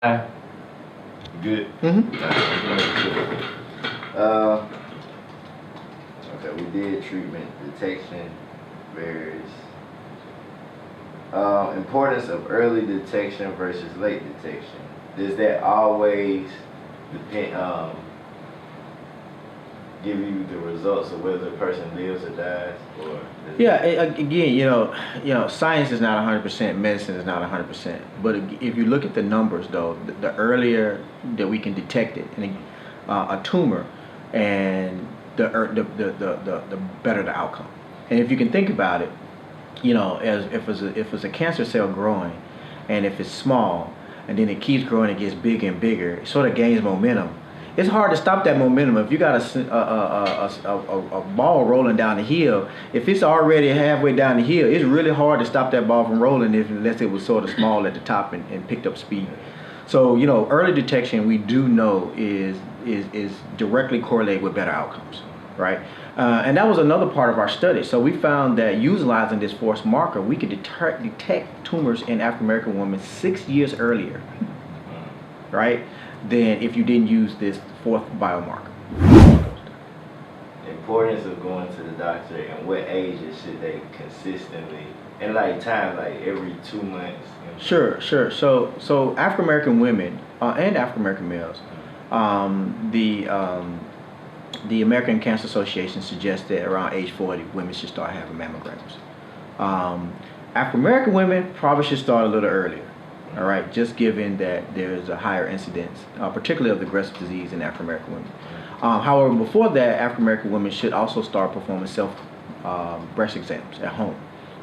Good. Uh, okay, we did treatment, detection, varies. Importance of early detection versus late detection. Does that always depend, give you the results of whether the person lives or dies, or Yeah, again, science is not 100%, medicine is not 100%. But if you look at the numbers, though, the earlier that we can detect it, and a tumor, and the better the outcome. And if you can think about it, as if it's a cancer cell growing, and if it's small, and then it keeps growing, it gets bigger and bigger, it sort of gains momentum. It's hard to stop that momentum. If you got a ball rolling down the hill, if it's already halfway down the hill, it's really hard to stop that ball from rolling unless it was sort of small at the top and picked up speed. So early detection, we do know is directly correlated with better outcomes, right? And that was another part of our study. So we found that utilizing this force marker, we could detect tumors in African American women 6 years earlier, right, than if you didn't use this fourth biomarker. the importance of going to the doctor and what ages should they consistently, and like time, like every 2 months? Sure. So African American women and African American males, the American Cancer Association suggests that around age 40, women should start having mammograms. African American women probably should start a little earlier. All right, just given that there's a higher incidence, particularly of aggressive disease in African American women. However, before that, African American women should also start performing self breast exams at home.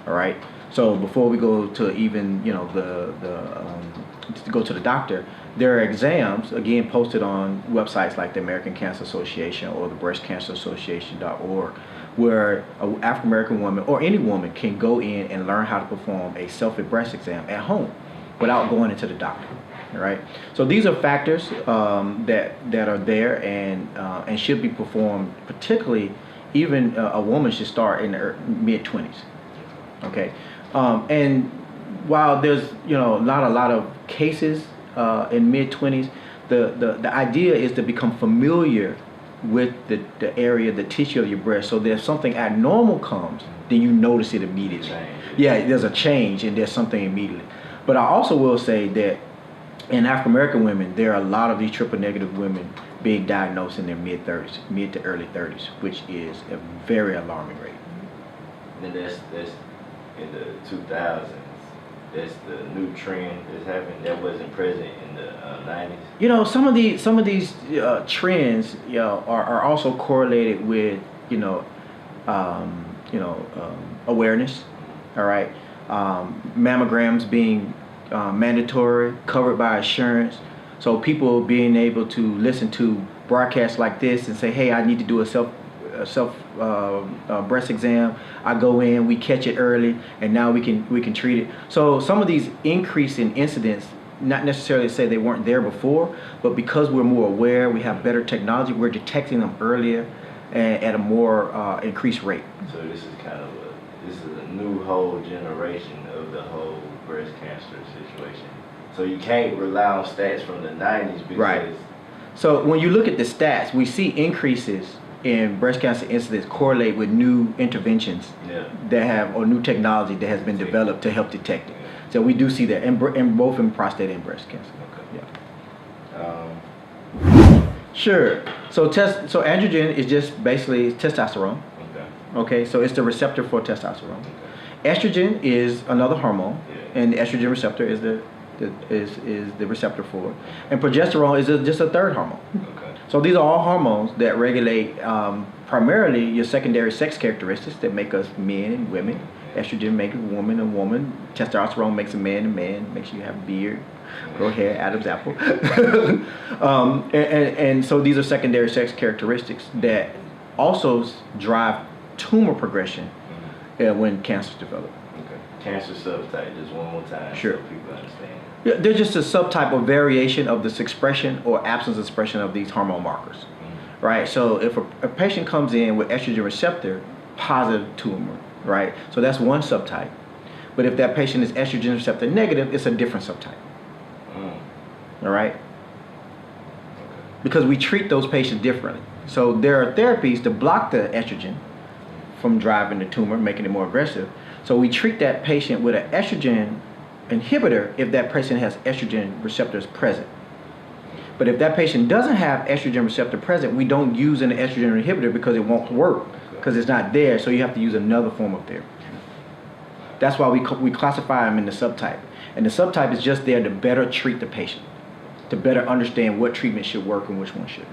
All right. So before we go to even to go to the doctor, there are exams again posted on websites like the American Cancer Association or the breastcancerassociation.org, where an African American woman or any woman can go in and learn how to perform a self breast exam at home without going into the doctor. All right. So these are factors that are there and should be performed. Particularly, even a woman should start in the mid-20s. Okay. And while there's a lot of cases in mid-20s, the idea is to become familiar with the area, the tissue of your breast, so that if something abnormal comes, then you notice it immediately. Yeah, there's a change and there's something immediately. But I also will say that in African American women, there are a lot of these triple negative women being diagnosed in their mid to early 30s, which is a very alarming rate. And that's in the 2000s. That's the new trend that's happening. That wasn't present in the 90s. Some of these trends, are also correlated with awareness. All right, mammograms being mandatory, covered by insurance. So people being able to listen to broadcasts like this and say, "Hey, I need to do a self breast exam." I go in, we catch it early, and now we can treat it. So some of these increase in incidents, not necessarily to say they weren't there before, but because we're more aware, we have better technology, we're detecting them earlier and at a more increased rate. So this is a new whole generation of the whole breast cancer situation. So you can't rely on stats from the 90s because... Right. So when you look at the stats, we see increases in breast cancer incidence correlate with new interventions or new technology that has been developed to help detect it. So we do see that in both in prostate and breast cancer. Okay. Yeah. Sure. So androgen is just basically testosterone. Okay. So it's the receptor for testosterone. Okay. Estrogen is another hormone, and the estrogen receptor is the receptor for it. And progesterone is just a third hormone. Okay. So these are all hormones that regulate primarily your secondary sex characteristics that make us men and women. Estrogen makes a woman a woman. Testosterone makes a man, makes you have a beard, grow hair, Adam's apple. and so these are secondary sex characteristics that also drive tumor progression when cancers develop. Okay. Cancer subtype, just one more time, sure, so people understand. Yeah, they're just a subtype of variation of this expression or absence of expression of these hormone markers, right? So if a patient comes in with estrogen receptor positive tumor, right? So that's one subtype. But if that patient is estrogen receptor negative, it's a different subtype. All right? Because we treat those patients differently. So there are therapies to block the estrogen from driving the tumor, making it more aggressive. So we treat that patient with an estrogen inhibitor if that patient has estrogen receptors present. But if that patient doesn't have estrogen receptor present, we don't use an estrogen inhibitor because it won't work, because it's not there. So you have to use another form of therapy. That's why we classify them in the subtype. And the subtype is just there to better treat the patient, to better understand what treatment should work and which one shouldn't.